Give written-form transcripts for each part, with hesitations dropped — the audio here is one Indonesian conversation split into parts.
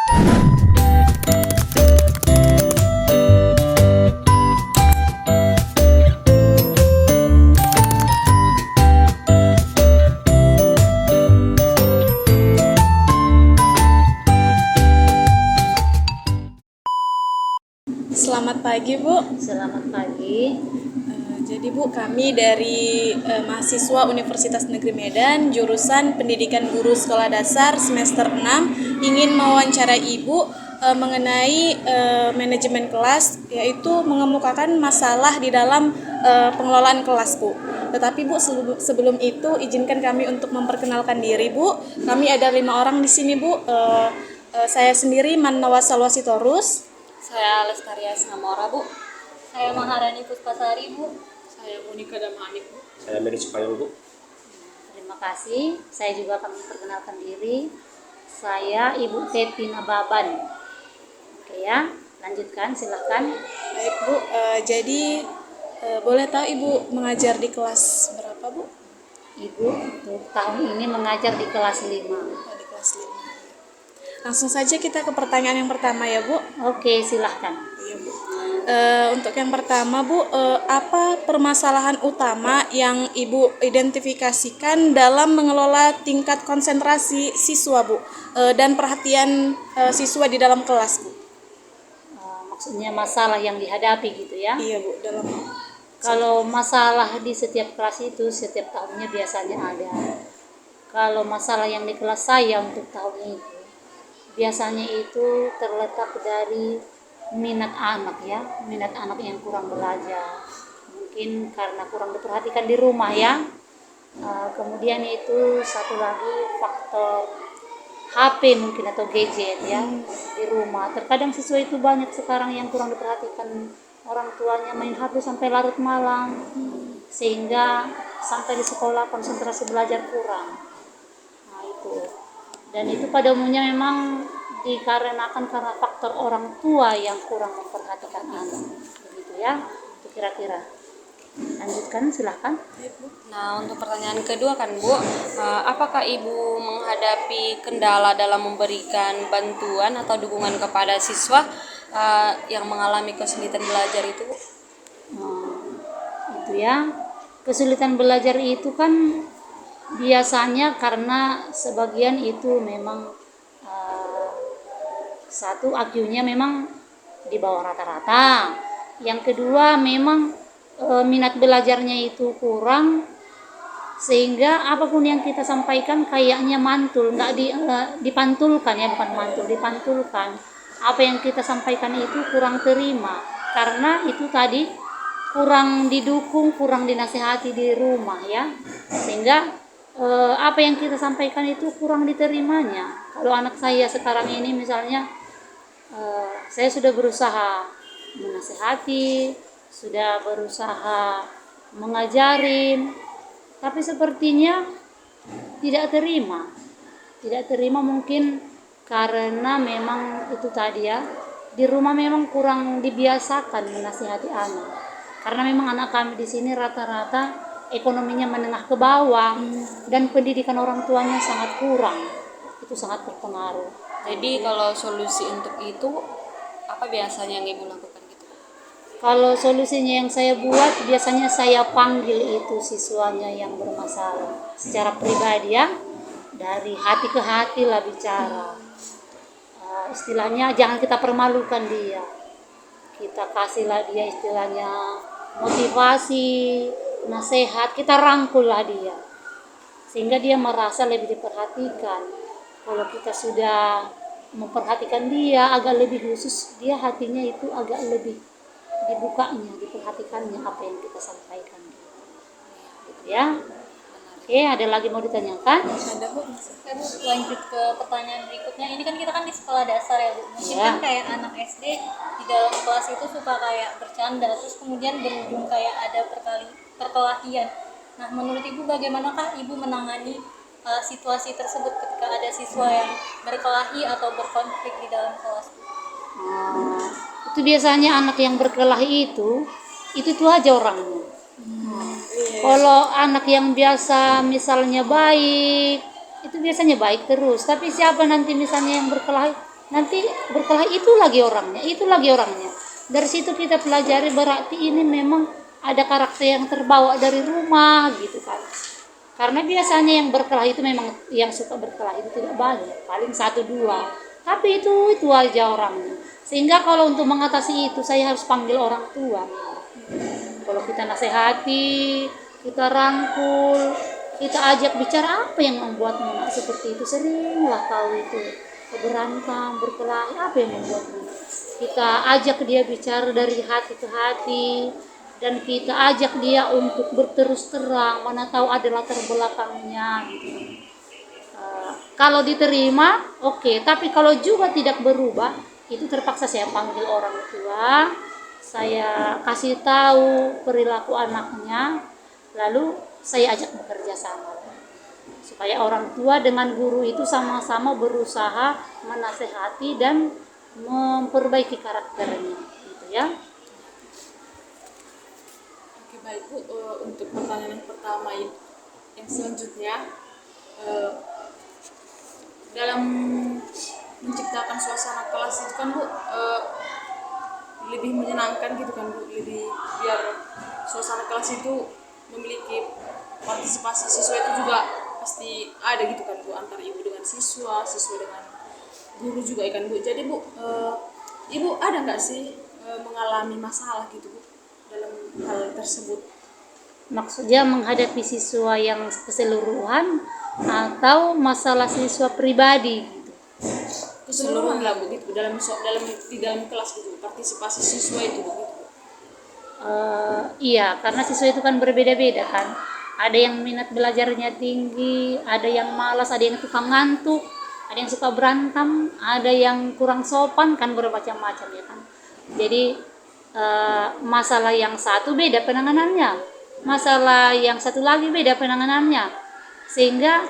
Selamat pagi, Bu. Selamat pagi. Jadi Bu, kami dari mahasiswa Universitas Negeri Medan, jurusan Pendidikan Guru Sekolah Dasar semester 6, ingin mewawancarai Ibu mengenai manajemen kelas, yaitu mengemukakan masalah di dalam pengelolaan kelas, Bu. Tetapi Bu, sebelum itu izinkan kami untuk memperkenalkan diri, Bu. Kami ada 5 orang di sini, Bu. Saya sendiri Mannawa Salwasitorus. Saya Lestaria Singamora, Bu. Saya Maharani Puspasari, Bu. Saya Monika Damanik, Bu. Saya Mary Supayul, Bu. Terima kasih. Saya juga akan memperkenalkan diri. Saya Ibu Teti Nababan. Oke ya, lanjutkan silahkan. Baik Bu, jadi boleh tahu Ibu mengajar di kelas berapa Bu? Ibu untuk tahun ini mengajar di kelas 5. Di kelas 5. Langsung saja kita ke pertanyaan yang pertama ya Bu. Oke, silahkan. Iya Bu. Untuk yang pertama Bu, apa permasalahan utama yang Ibu identifikasikan dalam mengelola tingkat konsentrasi siswa Bu, dan perhatian siswa di dalam kelas Bu? Maksudnya masalah yang dihadapi gitu ya? Iya Bu, dalam. Kalau masalah di setiap kelas itu setiap tahunnya biasanya ada. Kalau masalah yang di kelas saya untuk tahun itu biasanya itu terletak dari minat anak ya, minat anak yang kurang belajar, mungkin karena kurang diperhatikan di rumah ya. Kemudian itu satu lagi faktor HP mungkin atau gadget ya di rumah. Terkadang siswa itu banyak sekarang yang kurang diperhatikan orang tuanya, main HP sampai larut malam, sehingga sampai di sekolah konsentrasi belajar kurang. Nah itu. Dan itu pada umumnya memang dikarenakan karena faktor orang tua yang kurang memperhatikan anak. Begitu ya, itu kira-kira. Lanjutkan, silahkan. Nah, untuk pertanyaan kedua kan, Bu, apakah Ibu menghadapi kendala dalam memberikan bantuan atau dukungan kepada siswa yang mengalami kesulitan belajar itu, Bu? Itu ya, kesulitan belajar itu kan biasanya karena sebagian itu memang satu IQ-nya memang di bawah rata-rata, yang kedua memang minat belajarnya itu kurang, sehingga apapun yang kita sampaikan kayaknya mantul, nggak dipantulkan ya, bukan mantul, dipantulkan. Apa yang kita sampaikan itu kurang terima karena itu tadi kurang didukung, kurang dinasihati di rumah ya, sehingga apa yang kita sampaikan itu kurang diterimanya. Kalau anak saya sekarang ini misalnya, saya sudah berusaha menasihati, sudah berusaha mengajarin, tapi sepertinya tidak terima mungkin karena memang itu tadi ya, di rumah memang kurang dibiasakan menasihati anak, karena memang anak kami di sini rata-rata ekonominya menengah ke bawah dan pendidikan orang tuanya sangat kurang, itu sangat berpengaruh. Jadi kalau solusi untuk itu apa biasanya yang Ibu lakukan gitu? Kalau solusinya yang saya buat, biasanya saya panggil itu siswanya yang bermasalah secara pribadi ya, dari hati ke hati lah bicara. Istilahnya jangan kita permalukan dia, kita kasihlah dia istilahnya motivasi, nasihat, kita rangkullah dia sehingga dia merasa lebih diperhatikan. Kalau kita sudah memperhatikan dia agak lebih khusus, dia hatinya itu agak lebih dibukanya, diperhatikannya apa yang kita sampaikan gitu ya. Oke, ada lagi mau ditanyakan? Ada Bu. Lanjut ke pertanyaan berikutnya. Ini kan kita kan di sekolah dasar ya, Bu. Mungkin Ya. kan kayak anak SD di dalam kelas itu suka kayak bercanda, terus kemudian berujung kayak ada perkelahian. Nah, menurut Ibu bagaimanakah Ibu menangani situasi tersebut ketika ada siswa yang berkelahi atau berkonflik di dalam kelas? Itu biasanya anak yang berkelahi itu tuh aja orangnya. Kalau anak yang biasa misalnya baik, itu biasanya baik terus. Tapi siapa nanti misalnya yang berkelahi, nanti berkelahi itu lagi orangnya. Dari situ kita pelajari berarti ini memang ada karakter yang terbawa dari rumah gitu kan. Karena biasanya yang berkelahi itu memang yang suka berkelahi itu tidak banyak, paling satu dua. Tapi itu aja orangnya. Sehingga kalau untuk mengatasi itu saya harus panggil orang tua. Kalau kita nasihati, kita rangkul, kita ajak bicara apa yang membuatmu nak seperti itu, seringlah kau itu berantem, berkelahi, apa yang membuatmu. Kita ajak dia bicara dari hati ke hati, dan kita ajak dia untuk berterus terang, mana tahu ada latar belakangnya gitu. Kalau diterima, oke. Tapi kalau juga tidak berubah, itu terpaksa saya panggil orang tua, saya kasih tahu perilaku anaknya, lalu saya ajak bekerja sama. Supaya orang tua dengan guru itu sama-sama berusaha menasehati dan memperbaiki karakternya, gitu ya. Oke, baik Bu. Untuk pertanyaan yang pertama yang selanjutnya, dalam menciptakan suasana kelas itu kan Bu, lebih menyenangkan gitu kan Bu, lebih biar suasana kelas itu memiliki partisipasi siswa itu juga pasti ada gitu kan Bu, antara ibu dengan siswa dengan guru juga kan Bu. Jadi Bu, ibu ada nggak sih mengalami masalah gitu Bu dalam hal tersebut? Maksudnya menghadapi siswa yang keseluruhan atau masalah siswa pribadi gitu. Keseluruhan lah Bu gitu, di dalam kelas gitu, partisipasi siswa itu Bu gitu. Iya, karena siswa itu kan berbeda-beda kan. Ada yang minat belajarnya tinggi, ada yang malas, ada yang suka ngantuk, ada yang suka berantem, ada yang kurang sopan, kan bermacam-macam ya kan. Jadi masalah yang satu beda penanganannya, masalah yang satu lagi beda penanganannya, sehingga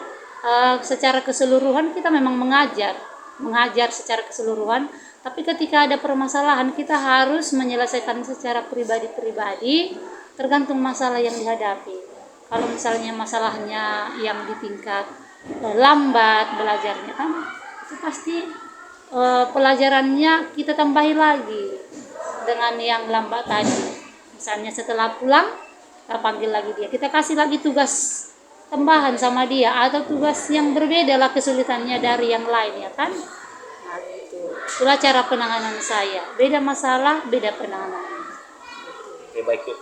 secara keseluruhan kita memang mengajar secara keseluruhan. Tapi ketika ada permasalahan, kita harus menyelesaikan secara pribadi-pribadi, tergantung masalah yang dihadapi. Kalau misalnya masalahnya yang di tingkat lambat belajarnya kan, itu pasti pelajarannya kita tambahi lagi dengan yang lambat tadi. Misalnya setelah pulang, kita panggil lagi dia, kita kasih lagi tugas tambahan sama dia, atau tugas yang berbeda lah kesulitannya dari yang lain ya kan. Nah gitu, itulah cara penanganan saya, beda masalah beda penanganan. Oke, baik Bu.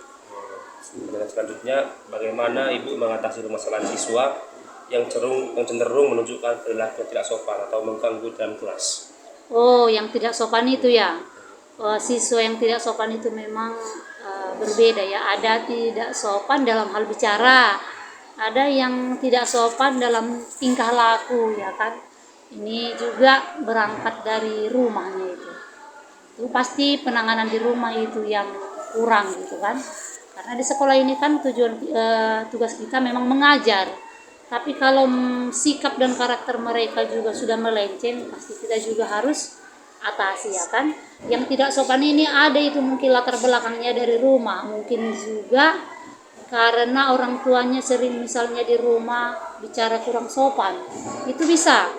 Pertanyaan selanjutnya, bagaimana Ibu mengatasi permasalahan siswa yang cenderung menunjukkan perilaku yang tidak sopan atau mengganggu dalam kelas? Oh, yang tidak sopan itu ya. Siswa yang tidak sopan itu memang berbeda ya. Ada tidak sopan dalam hal bicara, ada yang tidak sopan dalam tingkah laku ya kan. Ini juga berangkat dari rumahnya itu. Itu pasti penanganan di rumah itu yang kurang gitu kan. Karena di sekolah ini kan tujuan tugas kita memang mengajar. Tapi kalau sikap dan karakter mereka juga sudah melenceng, pasti kita juga harus atasi ya kan. Yang tidak sopan ini ada itu mungkin latar belakangnya dari rumah, mungkin juga karena orang tuanya sering misalnya di rumah bicara kurang sopan, itu bisa.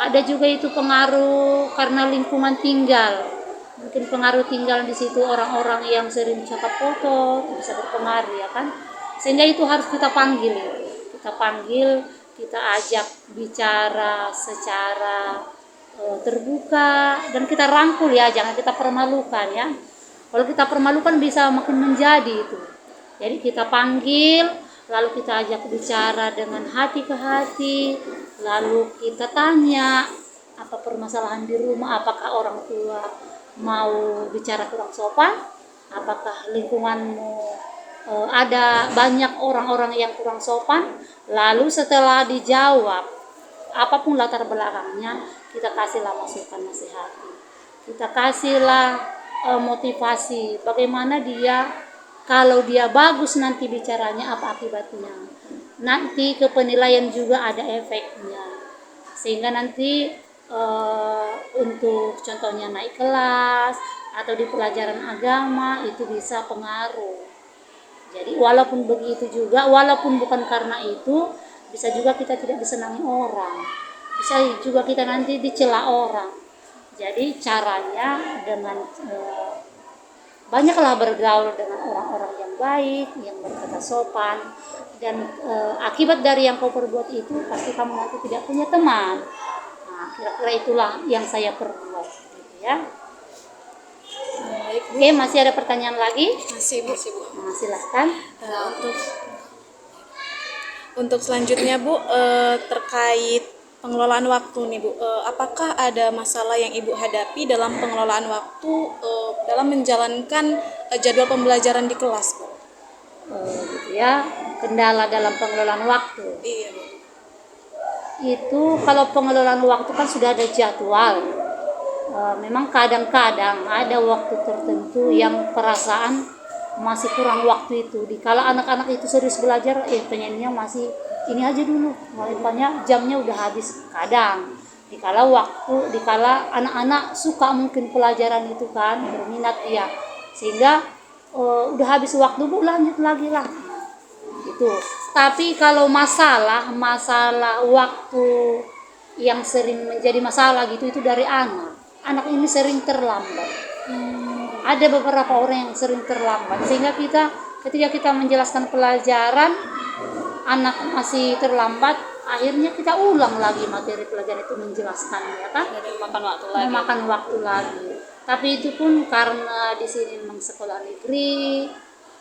Ada juga itu pengaruh karena lingkungan tinggal, mungkin pengaruh tinggal di situ orang-orang yang sering cakap kotor bisa berpengaruh ya kan. Sehingga itu harus kita panggil, kita ajak bicara secara terbuka, dan kita rangkul ya, jangan kita permalukan ya. Kalau kita permalukan bisa makin menjadi itu. Jadi kita panggil, lalu kita ajak bicara dengan hati ke hati, lalu kita tanya apa permasalahan di rumah, apakah orang tua mau bicara kurang sopan, apakah lingkunganmu ada banyak orang-orang yang kurang sopan. Lalu setelah dijawab apapun latar belakangnya, kita kasihlah masukan nasihati, kita kasihlah motivasi bagaimana dia, kalau dia bagus nanti bicaranya apa akibatnya, nanti ke penilaian juga ada efeknya, sehingga nanti untuk contohnya naik kelas atau di pelajaran agama itu bisa pengaruh. Jadi walaupun begitu juga, walaupun bukan karena itu, bisa juga kita tidak disenangi orang, bisa juga kita nanti dicela orang. Jadi caranya dengan banyaklah bergaul dengan orang-orang yang baik, yang berkata sopan, dan akibat dari yang kau perbuat itu pasti kamu nanti tidak punya teman. Nah, kira-kira itulah yang saya perbuat, gitu ya. Baik, Bu. Oke, masih ada pertanyaan lagi? Masih, Bu. Nah, silahkan. Untuk selanjutnya, Bu, terkait pengelolaan waktu nih, Bu. Apakah ada masalah yang Ibu hadapi dalam pengelolaan waktu dalam menjalankan jadwal pembelajaran di kelas, Bu? Gitu ya, kendala dalam pengelolaan waktu. Iya, Bu. Itu kalau pengelolaan waktu kan sudah ada jadwal. Memang kadang-kadang ada waktu tertentu yang perasaan masih kurang waktu itu. Dikala anak-anak itu serius belajar, pengennya masih ini aja dulu, makanya jamnya udah habis. Kadang dikala anak-anak suka mungkin pelajaran itu kan, berminat dia, sehingga udah habis waktu, Bu, lanjut lagi lah. Itu. Tapi kalau masalah waktu yang sering menjadi masalah gitu itu dari anak ini sering terlambat. Ada beberapa orang yang sering terlambat, sehingga ketika kita menjelaskan pelajaran anak masih terlambat, akhirnya kita ulang lagi materi pelajaran itu menjelaskannya, kan? Jadi memakan waktu lagi. Tapi itu pun karena di sini memang sekolah negeri,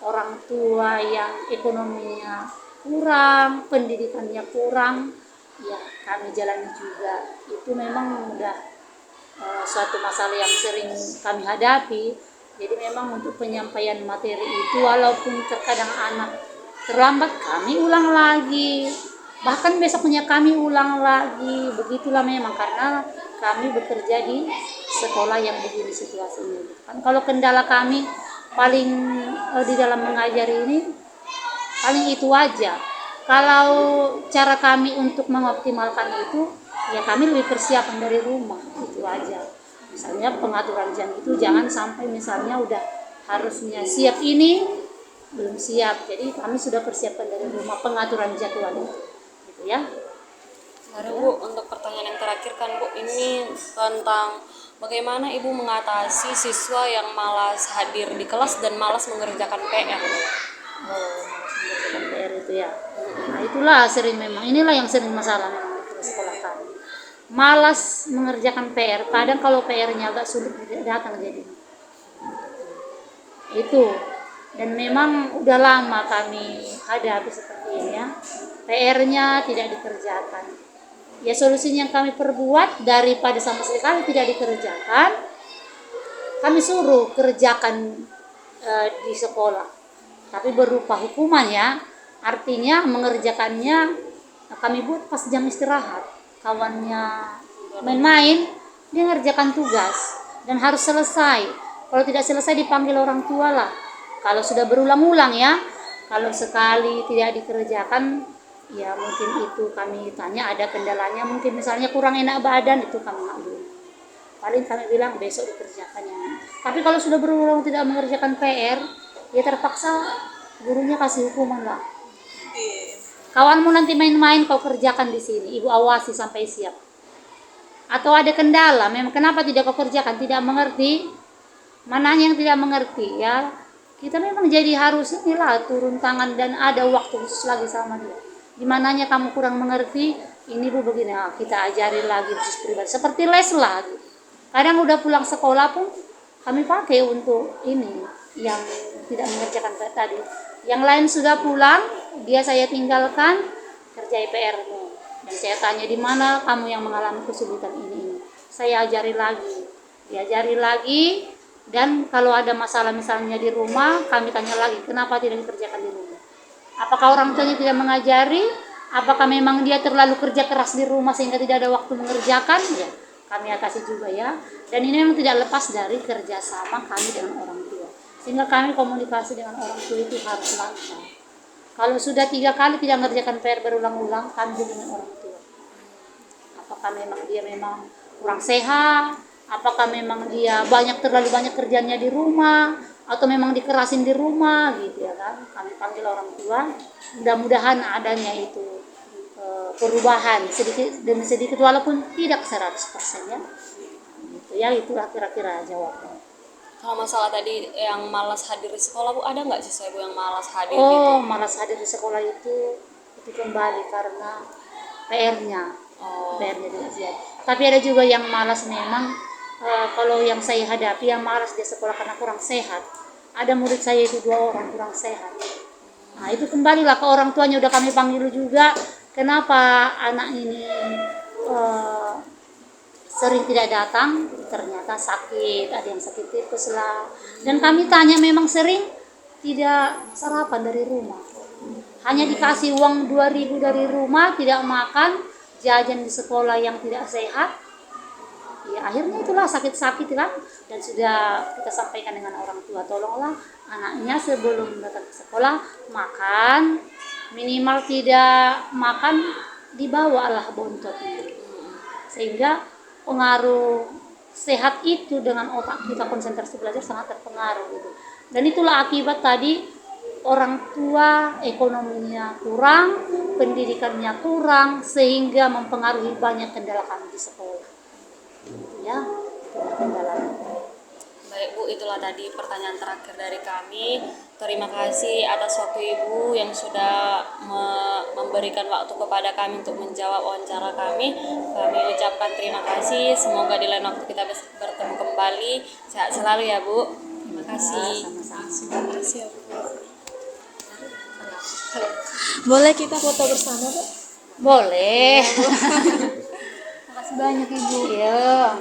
orang tua yang ekonominya kurang, pendidikannya kurang, ya kami jalani juga. Itu memang udah suatu masalah yang sering kami hadapi. Jadi memang untuk penyampaian materi itu walaupun terkadang anak terlambat, kami ulang lagi, bahkan besoknya kami ulang lagi. Begitulah memang, karena kami bekerja di sekolah yang begini situasinya kan. Kalau kendala kami paling di dalam mengajar ini paling itu aja. Kalau cara kami untuk mengoptimalkan itu, ya kami lebih persiapan dari rumah, itu aja. Misalnya pengaturan jam itu jangan sampai misalnya udah harusnya siap ini belum siap, jadi kami sudah persiapkan dari rumah pengaturan jadwal itu, gitu ya. Baru, Bu, untuk pertanyaan yang terakhir kan, Bu, ini tentang bagaimana Ibu mengatasi siswa yang malas hadir di kelas dan malas mengerjakan PR. Mengerjakan PR itu ya. Nah, itulah inilah yang sering masalah memang di sekolah kami. Malas mengerjakan PR, kadang kalau PR-nya agak sulit tidak datang jadi. Itu. Dan memang udah lama kami hadapi seperti ini ya. PR-nya tidak dikerjakan. Ya solusinya yang kami perbuat, daripada sama sekali tidak dikerjakan, kami suruh kerjakan di sekolah. Tapi berupa hukuman ya. Artinya mengerjakannya kami buat pas jam istirahat. Kawannya main-main, dia ngerjakan tugas dan harus selesai. Kalau tidak selesai dipanggil orang tua lah. Kalau sudah berulang-ulang ya, kalau sekali tidak dikerjakan, ya mungkin itu kami tanya ada kendalanya, mungkin misalnya kurang enak badan, itu kami maklum. Paling kami bilang besok dikerjakannya. Tapi kalau sudah berulang tidak mengerjakan PR, ya terpaksa gurunya kasih hukuman lah. Kawanmu nanti main-main, kau kerjakan di sini, ibu awasi sampai siap. Atau ada kendala, memang kenapa tidak kau kerjakan, tidak mengerti, mananya yang tidak mengerti ya. Kita memang jadi harus inilah turun tangan dan ada waktu khusus lagi sama dia. Di mananya kamu kurang mengerti, ini Bu begini, kita ajari lagi khusus pribadi. Seperti les lah. Kadang udah pulang sekolah pun kami pakai untuk ini yang tidak mengerjakan tadi. Yang lain sudah pulang, dia saya tinggalkan kerja PR-mu. Dan saya tanya di mana kamu yang mengalami kesulitan ini. Saya ajari lagi, diajari lagi. Dan kalau ada masalah misalnya di rumah, kami tanya lagi, kenapa tidak dikerjakan di rumah? Apakah orang tuanya tidak mengajari? Apakah memang dia terlalu kerja keras di rumah sehingga tidak ada waktu mengerjakan? Ya, kami atasi juga ya. Dan ini memang tidak lepas dari kerjasama kami dengan orang tua. Sehingga kami komunikasi dengan orang tua itu harus lancar. Kalau sudah 3 kali tidak mengerjakan PR berulang-ulang, kami dengan orang tua. Apakah memang dia memang kurang sehat? Apakah memang dia terlalu banyak kerjanya di rumah? Atau memang dikerasin di rumah gitu ya kan? Kami panggil orang tua. Mudah-mudahan adanya itu perubahan sedikit demi sedikit walaupun tidak 100% ya. Ya itulah kira-kira jawabnya. Kalau masalah tadi yang malas hadir di sekolah Bu, ada nggak siswa Ibu yang malas hadir gitu? Oh, malas hadir di sekolah itu kembali karena PR-nya. Oh. PR-nya di ujian. Tapi ada juga yang malas memang, kalau yang saya hadapi yang malas di sekolah karena kurang sehat. Ada murid saya itu 2 orang kurang sehat. Nah, itu kembalilah ke orang tuanya, udah kami panggil juga, kenapa anak ini sering tidak datang, ternyata sakit, ada yang sakit tipes lah. Dan kami tanya memang sering tidak sarapan dari rumah. Hanya dikasih uang 2.000 dari rumah, tidak makan, jajan di sekolah yang tidak sehat. Ya akhirnya itulah sakit-sakit kan. Dan sudah kita sampaikan dengan orang tua, tolonglah anaknya sebelum datang ke sekolah makan, minimal tidak makan dibawalah bontotnya. Sehingga pengaruh sehat itu dengan otak kita konsentrasi belajar sangat terpengaruh gitu. Dan itulah akibat tadi orang tua ekonominya kurang, pendidikannya kurang, sehingga mempengaruhi banyak kendala kami di sekolah. Ya, itulah kendalanya. Baik Bu, itulah tadi pertanyaan terakhir dari kami. Terima kasih atas waktu Ibu yang sudah memberikan waktu kepada kami untuk menjawab wawancara kami. Kami ucapkan terima kasih. Semoga di lain waktu kita bertemu kembali. Sehat selalu ya Bu. Terima kasih. Sama-sama. Siap. Boleh kita foto bersama, Bu? Boleh. Makasih banyak Ibu. Iya.